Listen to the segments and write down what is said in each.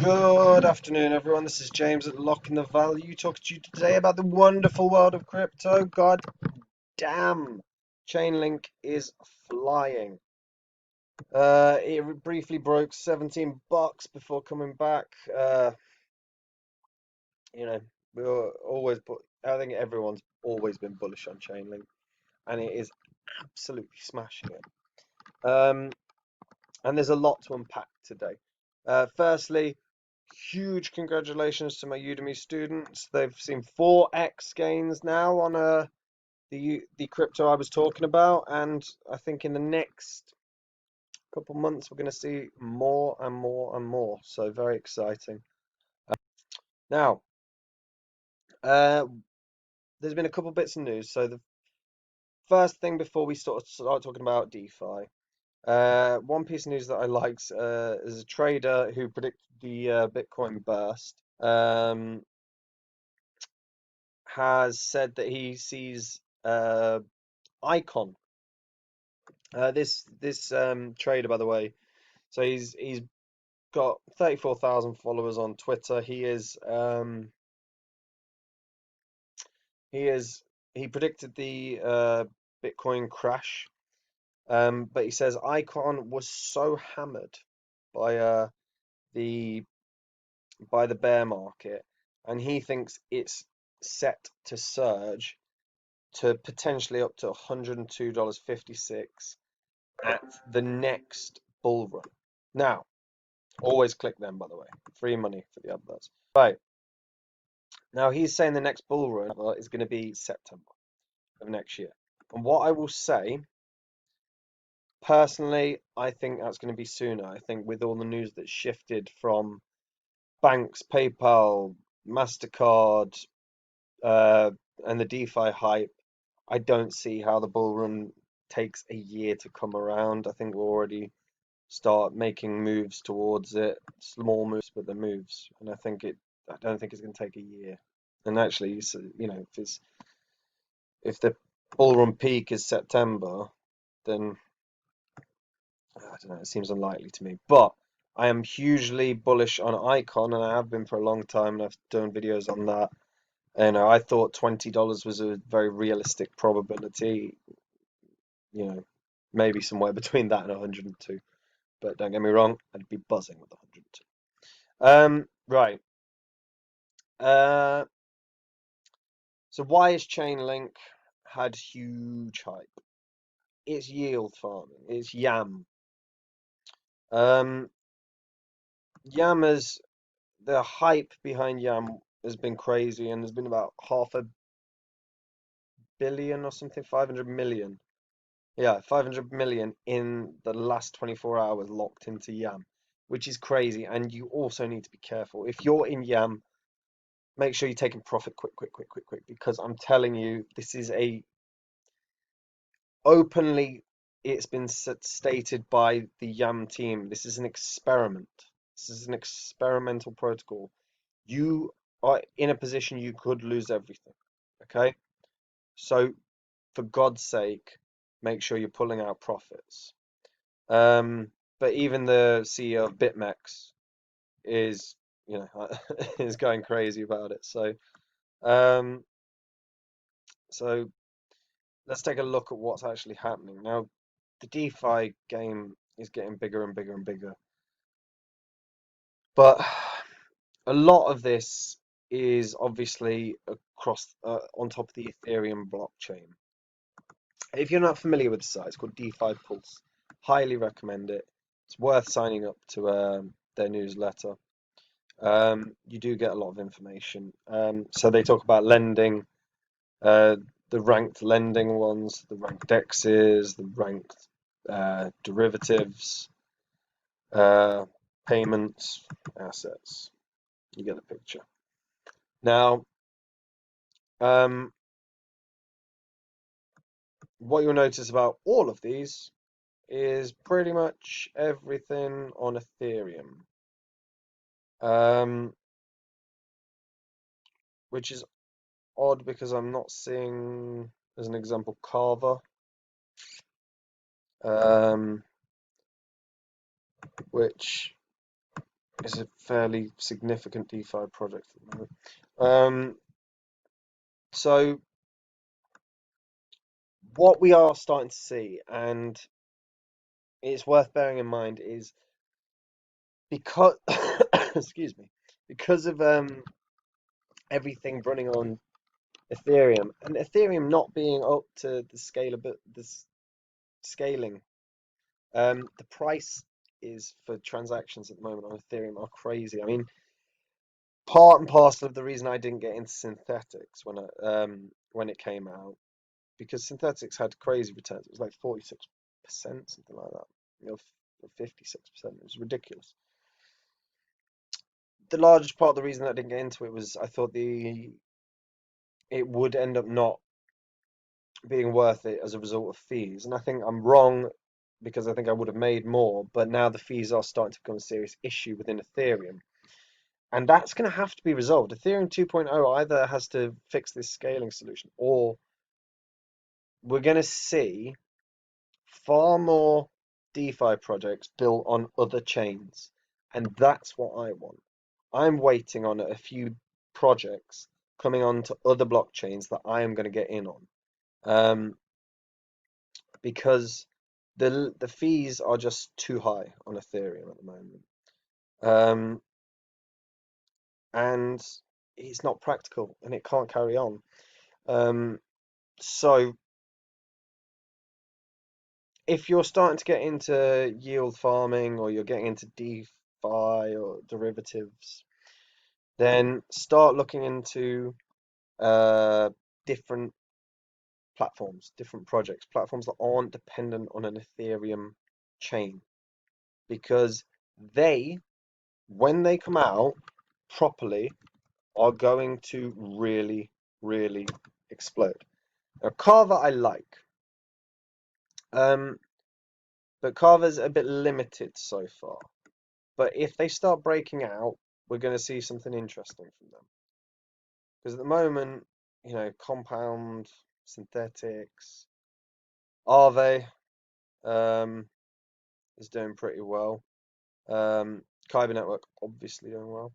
Good afternoon, everyone. This is James at Lock in the Value talking to you today about the wonderful world of crypto. God damn, Chainlink is flying. It briefly broke 17 bucks before coming back. You know, we were always, I think everyone's always been bullish on Chainlink, and it is absolutely smashing it. And there's a lot to unpack today. Firstly, huge congratulations to my Udemy students. They've seen 4x gains now on the crypto I was talking about, and I think in the next couple months we're going to see more and more and more. So very exciting. Now, uh, there's been a couple bits of news. So the first thing before we start talking about DeFi, one piece of news that I liked is a trader who predicted the Bitcoin burst. Has said that he sees Icon. This trader, by the way, so he's got 34,000 followers on Twitter. He is he predicted the Bitcoin crash, but he says Icon was so hammered by the by the bear market, and he thinks it's set to surge to potentially up to $102.56 at the next bull run. Now, always click them, by the way. Free money for the adverts. Right. Now, he's saying the next bull run is going to be September of next year. And what I will say, personally, I think that's going to be sooner. I think with all the news that's shifted from banks, PayPal, MasterCard, and the DeFi hype, I don't see how the bull run takes a year to come around. I think we'll already start making moves towards it, small moves, but the moves. And I don't think it's going to take a year. And actually, you know, if the bull run peak is September, then I don't know, it seems unlikely to me. But I am hugely bullish on Icon, and I have been for a long time, and I've done videos on that. And I thought $20 was a very realistic probability, you know, maybe somewhere between that and 102. But don't get me wrong, I'd be buzzing with 102. Right. Uh, so why has Chainlink had huge hype? It's yield farming. It's YAM. Um, YAM is the hype behind YAM has been crazy, and there's been about half a billion or something, 500 million. Yeah, 500 million in the last 24 hours locked into YAM, which is crazy. And you also need to be careful. If you're in YAM, make sure you're taking profit quick, because I'm telling you, this is a openly, it's been stated by the YAM team. This is an experiment. This is an experimental protocol. You are in a position you could lose everything. Okay? So, for God's sake, make sure you're pulling out profits. But even the CEO of BitMEX is, you know, is going crazy about it. Um, so let's take a look at what's actually happening now. The DeFi game is getting bigger and bigger and bigger, but a lot of this is obviously across on top of the Ethereum blockchain. If you're not familiar with the site, it's called DeFi Pulse. Highly recommend it. It's worth signing up to their newsletter. You do get a lot of information. So they talk about lending, uh, the ranked lending ones, the ranked DEXs, the ranked derivatives, uh, payments, assets. You get the picture. Now, um, what you'll notice about all of these is pretty much everything on Ethereum, um, which is odd because I'm not seeing, as an example, Carver, um, which is a fairly significant DeFi project at the moment. So what we are starting to see, and it's worth bearing in mind, is because excuse me, because of everything running on Ethereum, and Ethereum not being up to the scaling, the price is for transactions at the moment on Ethereum are crazy. I mean, part and parcel of the reason I didn't get into synthetics when it came out, because synthetics had crazy returns. It was like 46%, something like that, you know, 56%. It was ridiculous. The largest part of the reason I didn't get into it was I thought it would end up not being worth it as a result of fees. And I think I'm wrong because I think I would have made more, but now the fees are starting to become a serious issue within Ethereum. And that's going to have to be resolved. Ethereum 2.0 either has to fix this scaling solution, or we're going to see far more DeFi projects built on other chains. And that's what I want. I'm waiting on a few projects coming onto other blockchains that I am going to get in on. Because the fees are just too high on Ethereum at the moment. And it's not practical and it can't carry on. So if you're starting to get into yield farming or you're getting into DeFi or derivatives, then start looking into different platforms, different projects, platforms that aren't dependent on an Ethereum chain, because they, when they come out properly, are going to really, really explode. Now, Carver I like, but Carver's a bit limited so far. But if they start breaking out, we're going to see something interesting from them. Because at the moment, you know, Compound, Synthetics, Aave is doing pretty well. Kyber Network obviously doing well.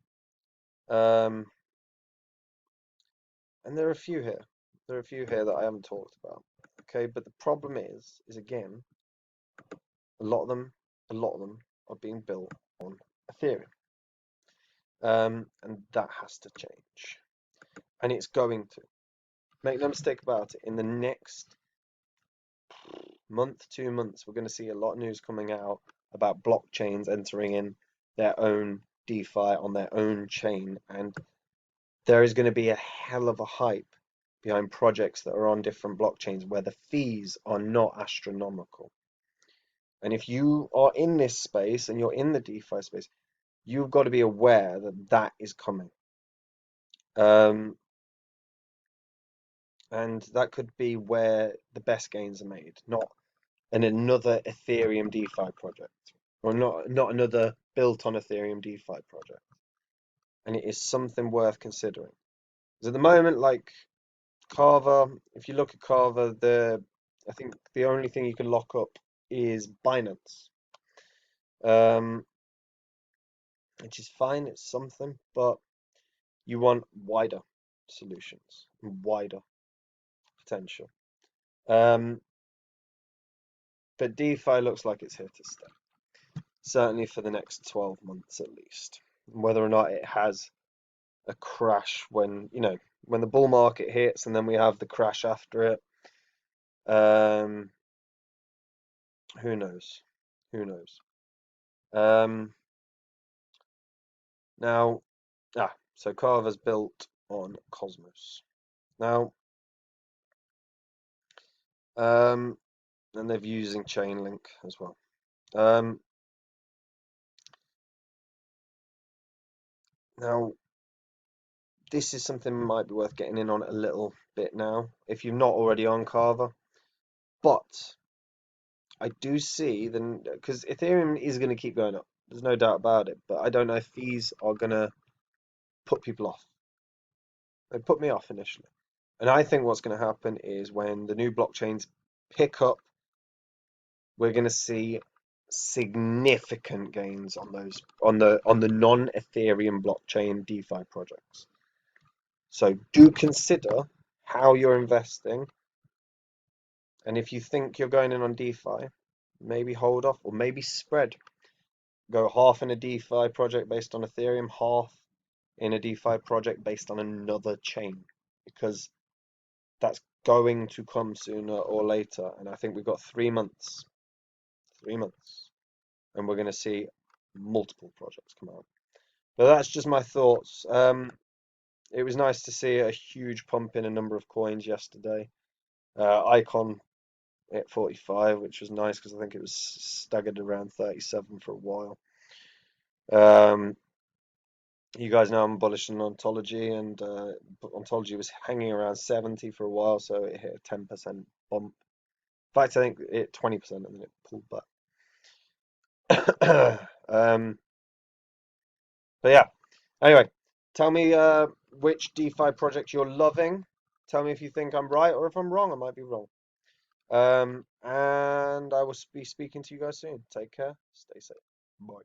And there are a few here. There are a few here that I haven't talked about. Okay, but the problem is again, a lot of them are being built on Ethereum. And that has to change. And it's going to. Make no mistake about it, in the next month, 2 months, we're going to see a lot of news coming out about blockchains entering in their own DeFi on their own chain. And there is going to be a hell of a hype behind projects that are on different blockchains where the fees are not astronomical. And if you are in this space and you're in the DeFi space, you've got to be aware that that is coming. And that could be where the best gains are made, not in another Ethereum DeFi project, or not another built on Ethereum DeFi project. And it is something worth considering. Because at the moment, like Carver, if you look at Carver, I think the only thing you can lock up is Binance, which is fine. It's something, but you want wider solutions, wider potential. But DeFi looks like it's here to stay, certainly for the next 12 months at least. Whether or not it has a crash when, you know, when the bull market hits and then we have the crash after it, who knows? Who knows? Now, so Carver's built on Cosmos. Now, and they're using Chainlink as well. Now, this is something might be worth getting in on a little bit now, if you're not already on Carver. But I do see then, because Ethereum is going to keep going up. There's no doubt about it. But I don't know if these are going to put people off. They put me off initially. And I think what's going to happen is when the new blockchains pick up, we're going to see significant gains on those on the non-Ethereum blockchain DeFi projects. So do consider how you're investing, and if you think you're going in on DeFi, maybe hold off or maybe spread. Go half in a DeFi project based on Ethereum, half in a DeFi project based on another chain, because that's going to come sooner or later. And I think we've got 3 months, 3 months, and we're going to see multiple projects come out. But that's just my thoughts. It was nice to see a huge pump in a number of coins yesterday. Icon at 45, which was nice because I think it was staggered around 37 for a while. You guys know I'm bullish on ontology, and ontology was hanging around 70 for a while, so it hit a 10% bump. In fact, I think it hit 20% and then it pulled back. But yeah, anyway, tell me which DeFi project you're loving. Tell me if you think I'm right or if I'm wrong. I might be wrong. And I will be speaking to you guys soon. Take care. Stay safe. Bye.